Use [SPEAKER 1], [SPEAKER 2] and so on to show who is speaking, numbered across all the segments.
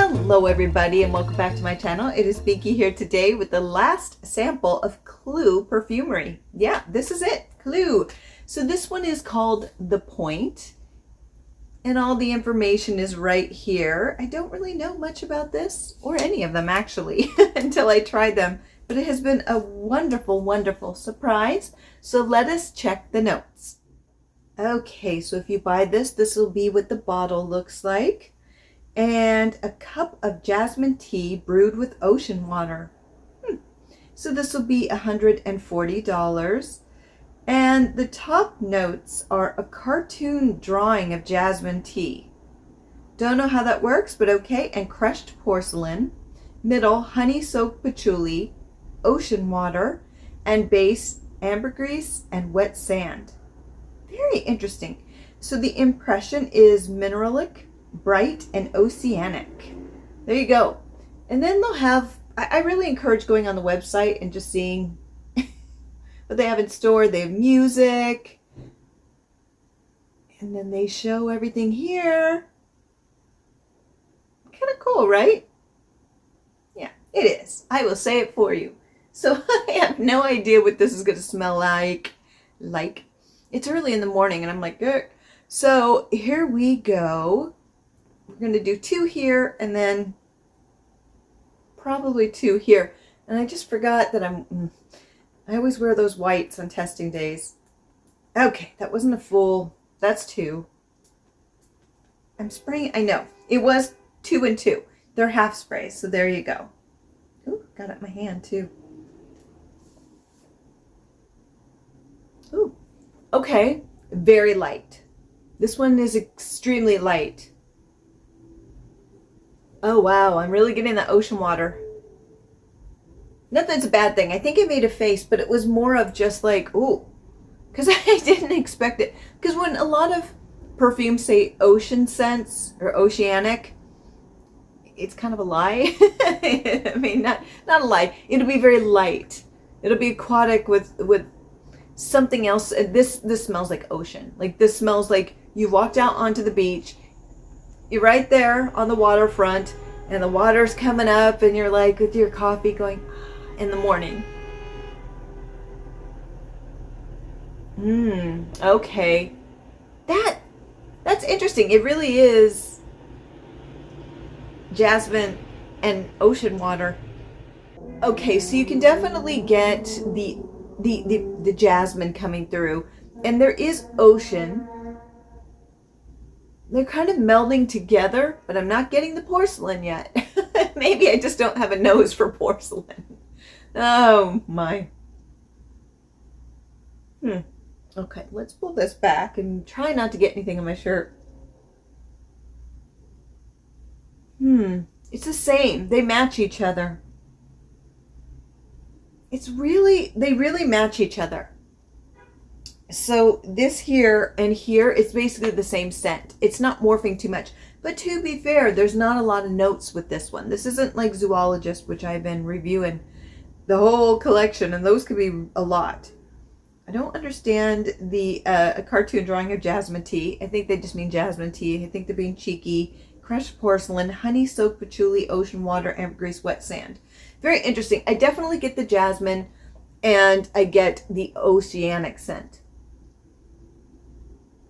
[SPEAKER 1] Hello everybody and welcome back to my channel. It is Pinky here today with the last sample of Clue Perfumery. Yeah, this is it, Clue. So this one is called The Point and all the information is right here. I don't really know much about this or any of them actually until I tried them, but it has been a wonderful, wonderful surprise. So let us check the notes. Okay, so if you buy this, this will be what the bottle looks like. And a cup of jasmine tea brewed with ocean water. So this will be $140. And the top notes are a cartoon drawing of jasmine tea. Don't know how that works, but okay. And crushed porcelain. Middle, honey-soaked patchouli, ocean water, and base, ambergris and wet sand. Very interesting. So the impression is mineralic, bright, and oceanic. There you go. And then they'll have, I really encourage going on the website and just seeing what they have in store. They have music. And then they show everything here. Kind of cool, right? Yeah, it is. I will say it for you. So I have no idea what this is going to smell like. It's early in the morning and I'm like, ugh. So here we go. We're going to do 2 here and then probably 2 here. And I just forgot that I always wear those whites on testing days. Okay, that wasn't a full, that's 2. I'm spraying, I know, it was 2 and 2. They're half sprays, so there you go. Ooh, got it in my hand too. Ooh, okay, very light. This one is extremely light. Oh wow, I'm really getting the ocean water. Not that it's a bad thing. I think I made a face, but it was more of just like, ooh, because I didn't expect it. Because when a lot of perfumes say ocean scents or oceanic, it's kind of a lie. I mean, not a lie. It'll be very light. It'll be aquatic with something else. This smells like ocean. Like this smells like you walked out onto the beach. You're right there on the waterfront and the water's coming up and you're like with your coffee going in the morning. Okay. That's interesting. It really is jasmine and ocean water. Okay, so you can definitely get the jasmine coming through and there is ocean. They're kind of melding together, but I'm not getting the porcelain yet. Maybe I just don't have a nose for porcelain. Oh my. Okay, let's pull this back and try not to get anything on my shirt. It's the same. They match each other. They really match each other. So this here and here, it's basically the same scent. It's not morphing too much. But to be fair, there's not a lot of notes with this one. This isn't like Zoologist, which I've been reviewing the whole collection, and those could be a lot. I don't understand the cartoon drawing of jasmine tea. I think they just mean jasmine tea. I think they're being cheeky. Crushed porcelain, honey-soaked patchouli, ocean water, ambergris, wet sand. Very interesting. I definitely get the jasmine, and I get the oceanic scent.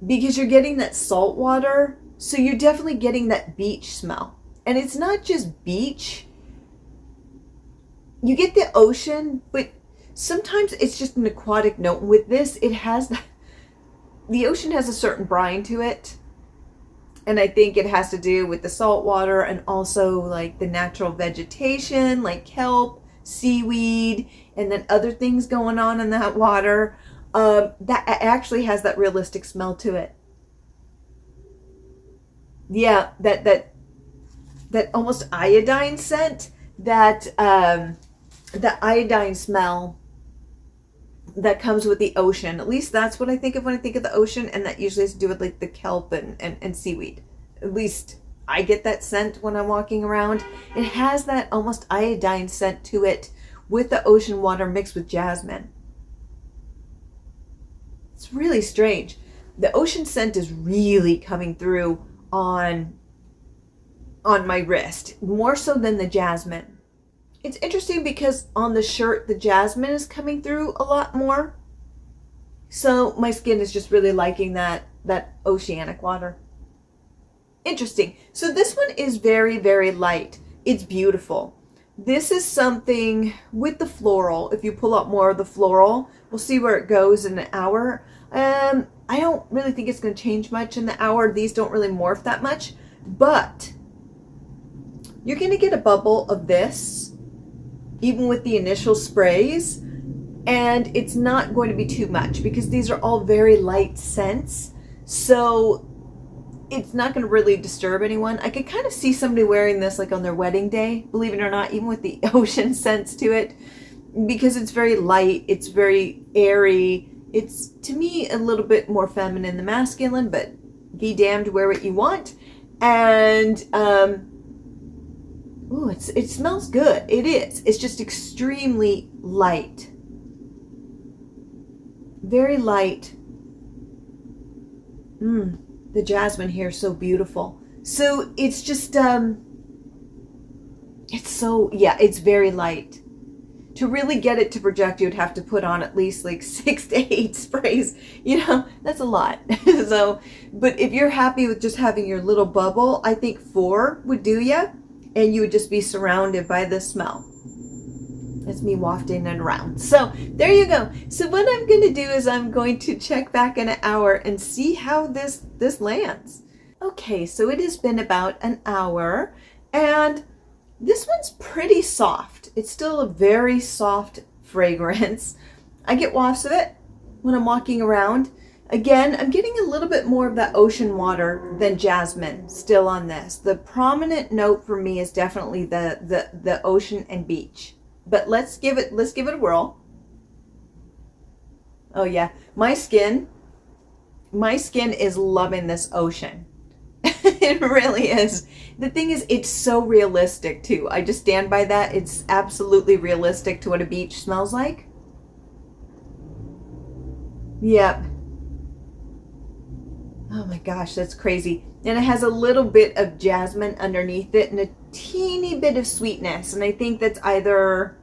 [SPEAKER 1] Because you're getting that salt water, so you're definitely getting that beach smell. And it's not just beach. You get the ocean, but sometimes it's just an aquatic note. With this, it has the ocean has a certain brine to it. And I think it has to do with the salt water and also like the natural vegetation, like kelp, seaweed, and then other things going on in that water. That actually has that realistic smell to it. Yeah, that almost iodine scent, that the iodine smell that comes with the ocean. At least that's what I think of when I think of the ocean, and that usually has to do with like the kelp and seaweed. At least I get that scent when I'm walking around. It has that almost iodine scent to it with the ocean water mixed with jasmine. It's really strange. The ocean scent is really coming through on on my wrist, more so than the jasmine. It's interesting because on the shirt, the jasmine is coming through a lot more. So my skin is just really liking that oceanic water. Interesting. So this one is very, very light. It's beautiful. This is something with the floral. If you pull up more of the floral, we'll see where it goes in an hour. I don't really think it's going to change much in the hour. These don't really morph that much, but you're going to get a bubble of this, even with the initial sprays, and it's not going to be too much because these are all very light scents. So it's not going to really disturb anyone. I could kind of see somebody wearing this like on their wedding day, believe it or not, even with the ocean scents to it, because it's very light, it's very airy. It's, to me, a little bit more feminine than masculine, but be damned, wear what you want. And, ooh, it smells good. It is. It's just extremely light. Very light. The jasmine here is so beautiful. So it's just, it's so, yeah, it's very light. To really get it to project, you'd have to put on at least like 6 to 8 sprays. You know, that's a lot. So, but if you're happy with just having your little bubble, I think 4 would do ya, and you would just be surrounded by the smell. That's me wafting it around. So there you go. So what I'm going to do is I'm going to check back in an hour and see how this lands. Okay, so it has been about an hour, and this one's pretty soft. It's still a very soft fragrance. I get wafts of it when I'm walking around. Again, I'm getting a little bit more of that ocean water than jasmine still on this. The prominent note for me is definitely the ocean and beach. But let's give it a whirl. Oh yeah, my skin is loving this ocean. It really is. The thing is, it's so realistic too. I just stand by that. It's absolutely realistic to what a beach smells like. Yep. Oh my gosh, that's crazy. And it has a little bit of jasmine underneath it and a teeny bit of sweetness. And I think that's either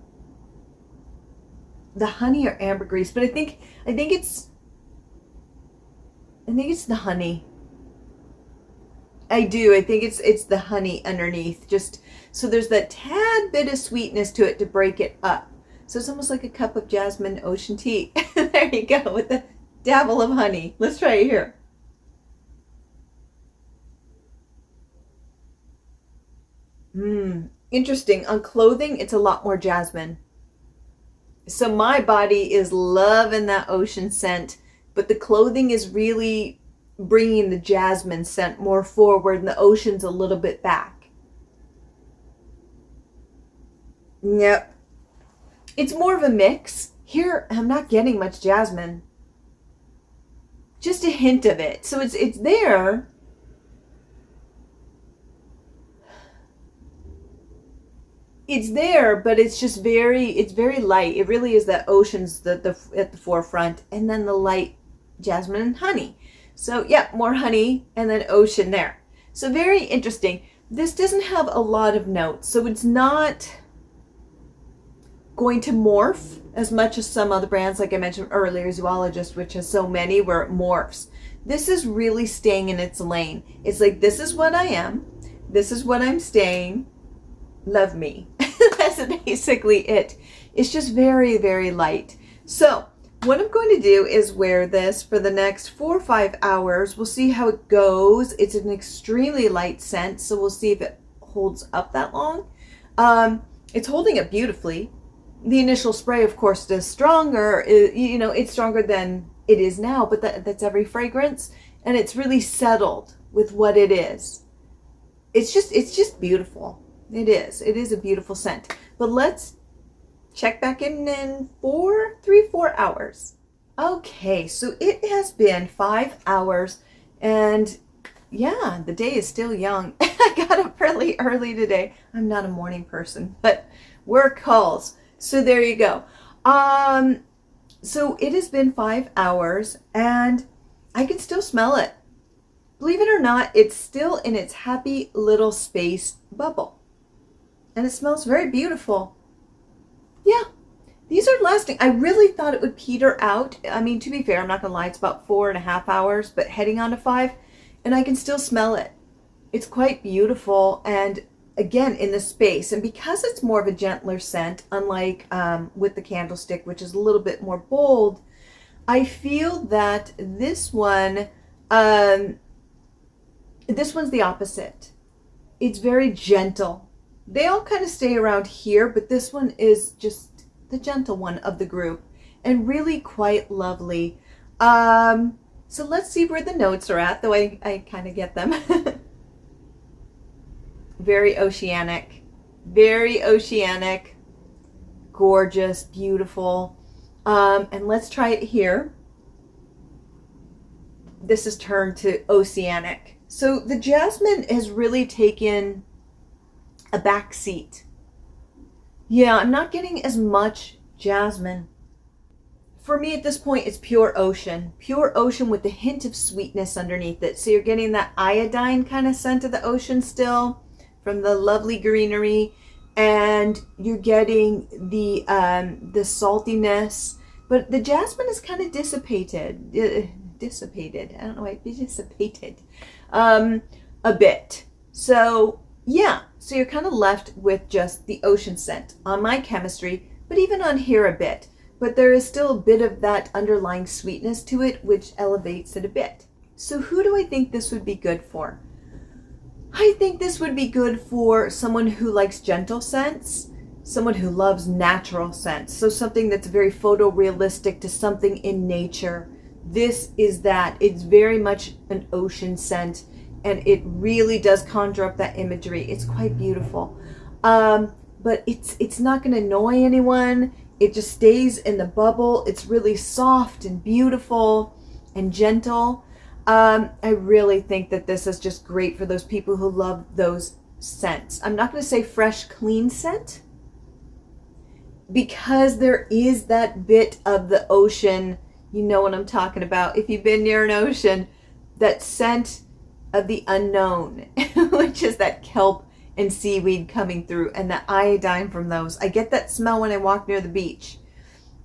[SPEAKER 1] the honey or ambergris, but I think it's the honey. I do. I think it's the honey underneath. Just so there's that tad bit of sweetness to it to break it up. So it's almost like a cup of jasmine ocean tea. There you go, with a dabble of honey. Let's try it here. Interesting. On clothing, it's a lot more jasmine. So my body is loving that ocean scent, but the clothing is really bringing the jasmine scent more forward and the ocean's a little bit back. Yep. It's more of a mix. Here, I'm not getting much jasmine. Just a hint of it. So it's there. It's there, but it's just it's very light. It really is that ocean's at the forefront, and then the light jasmine and honey. So yeah, more honey and then ocean there. So very interesting. This doesn't have a lot of notes, so it's not going to morph as much as some other brands, like I mentioned earlier, Zoologist, which has so many where it morphs. This is really staying in its lane. It's like, this is what I am. This is what I'm staying. Love me. That's basically it. It's just very, very light. So what I'm going to do is wear this for the next 4 or 5 hours. We'll see how it goes. It's an extremely light scent, so we'll see if it holds up that long. It's holding up beautifully. The initial spray, of course, is stronger. It's stronger than it is now, but that's every fragrance, and it's really settled with what it is. It's just beautiful. It is a beautiful scent. But let's check back in 3-4 hours. Okay, so it has been 5 hours, and yeah, the day is still young. I got up really early today. I'm not a morning person, but work calls. So there you go. So it has been 5 hours, and I can still smell it. believe it or not, it's still in its happy little space bubble. And it smells very beautiful. Yeah, these are lasting. I really thought it would peter out. I mean, to be fair, I'm not gonna lie, it's about 4.5 hours, but heading on to 5, and I can still smell it. It's quite beautiful, and again, in the space. And because it's more of a gentler scent, unlike with the candlestick, which is a little bit more bold, I feel that this one, this one's the opposite. It's very gentle. They all kind of stay around here, but this one is just the gentle one of the group and really quite lovely. So let's see where the notes are at, though I kind of get them. Very oceanic, gorgeous, beautiful. And let's try it here. This is turned to oceanic. So the jasmine has really taken a back seat. Yeah, I'm not getting as much jasmine. For me at this point, it's pure ocean with a hint of sweetness underneath it. So you're getting that iodine kind of scent of the ocean still from the lovely greenery, and you're getting the saltiness, but the jasmine is kind of dissipated. I don't know why it dissipated a bit. So yeah, so you're kind of left with just the ocean scent on my chemistry, but even on here a bit. But there is still a bit of that underlying sweetness to it, which elevates it a bit. So who do I think this would be good for? I think this would be good for someone who likes gentle scents, someone who loves natural scents. So something that's very photorealistic to something in nature. This is that. It's very much an ocean scent, and it really does conjure up that imagery. It's quite beautiful. But it's not going to annoy anyone. It just stays in the bubble. It's really soft and beautiful and gentle. I really think that this is just great for those people who love those scents. I'm not going to say fresh, clean scent, because there is that bit of the ocean. You know what I'm talking about. If you've been near an ocean, that scent of the unknown, which is that kelp and seaweed coming through, and the iodine from those. I get that smell when I walk near the beach.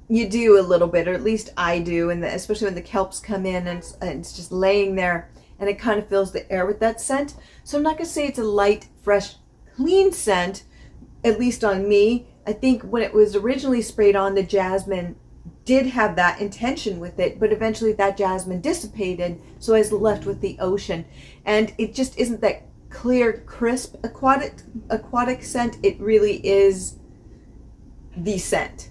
[SPEAKER 1] You do a little bit, or at least I do, and especially when the kelps come in and it's just laying there, and it kind of fills the air with that scent. So I'm not going to say it's a light, fresh, clean scent, at least on me. I think when it was originally sprayed on, the jasmine did have that intention with it, but eventually that jasmine dissipated, so I was left with the ocean. And it just isn't that clear, crisp aquatic scent. It really is the scent.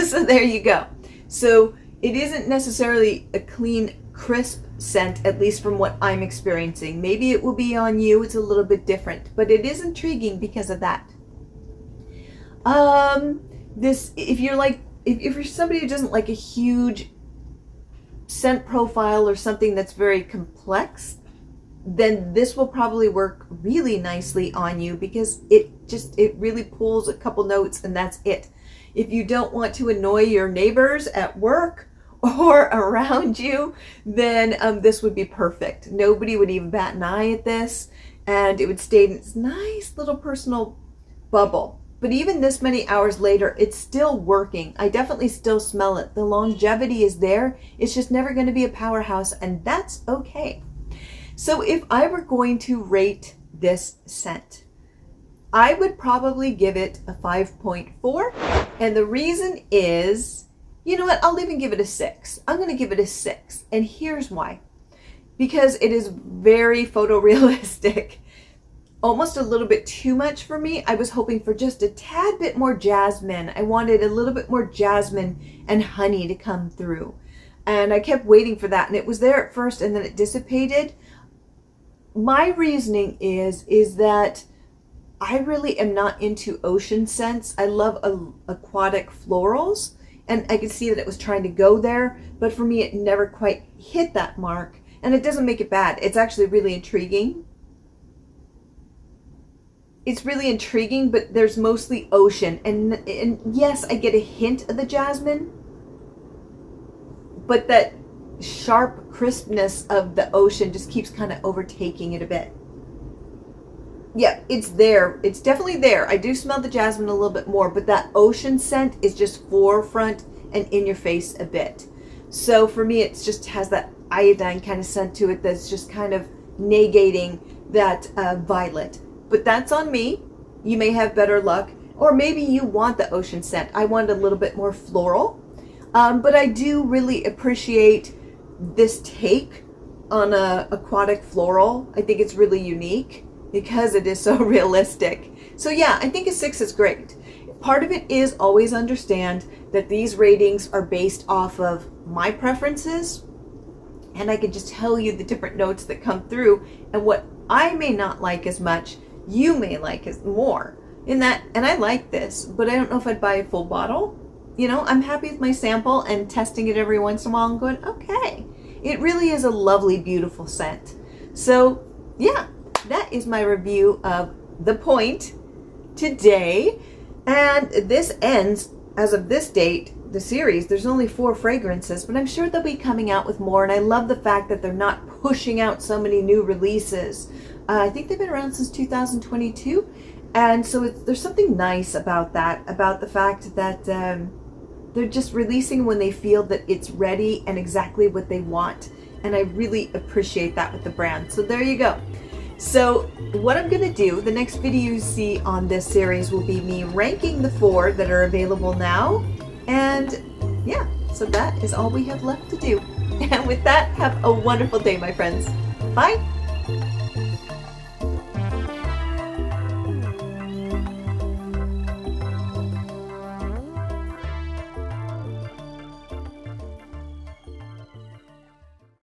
[SPEAKER 1] So there you go. So it isn't necessarily a clean, crisp scent, at least from what I'm experiencing. Maybe it will be on you. It's a little bit different, but it is intriguing because of that. If you're somebody who doesn't like a huge scent profile or something that's very complex, then this will probably work really nicely on you, because it really pulls a couple notes and that's it. If you don't want to annoy your neighbors at work or around you, then this would be perfect. Nobody would even bat an eye at this, and it would stay in its nice little personal bubble. But even this many hours later, it's still working. I definitely still smell it. The longevity is there. It's just never going to be a powerhouse, and that's okay. So if I were going to rate this scent, I would probably give it a 5.4. And the reason is, you know what, I'll even give it a 6. I'm going to give it a 6. And here's why. Because it is very photorealistic. Almost a little bit too much for me. I was hoping for just a tad bit more jasmine. I wanted a little bit more jasmine and honey to come through. And I kept waiting for that. And it was there at first, and then it dissipated. My reasoning is that I really am not into ocean scents. I love aquatic florals, and I could see that it was trying to go there, but for me it never quite hit that mark, and it doesn't make it bad. It's actually really intriguing. It's really intriguing, but there's mostly ocean, and yes, I get a hint of the jasmine, but that sharp crispness of the ocean just keeps kind of overtaking it a bit. Yeah, it's there. It's definitely there. I do smell the jasmine a little bit more, but that ocean scent is just forefront and in your face a bit. So for me, it just has that iodine kind of scent to it that's just kind of negating that violet. But that's on me. You may have better luck. Or maybe you want the ocean scent. I want a little bit more floral. But I do really appreciate this take on a aquatic floral. I think it's really unique because it is so realistic. So yeah, I think a 6 is great. Part of it is always understand that these ratings are based off of my preferences, and I can just tell you the different notes that come through, and what I may not like as much, you may like as more. And I like this, but I don't know if I'd buy a full bottle. You know, I'm happy with my sample and testing it every once in a while and going, okay. It really is a lovely, beautiful scent. So yeah, that is my review of The Point today. And this ends, as of this date, the series. There's only 4 fragrances, but I'm sure they'll be coming out with more. And I love the fact that they're not pushing out so many new releases. I think they've been around since 2022. And so there's something nice about that, about the fact that they're just releasing when they feel that it's ready and exactly what they want. And I really appreciate that with the brand. So there you go. So what I'm going to do, the next video you see on this series will be me ranking the 4 that are available now. And yeah, so that is all we have left to do. And with that, have a wonderful day, my friends. Bye.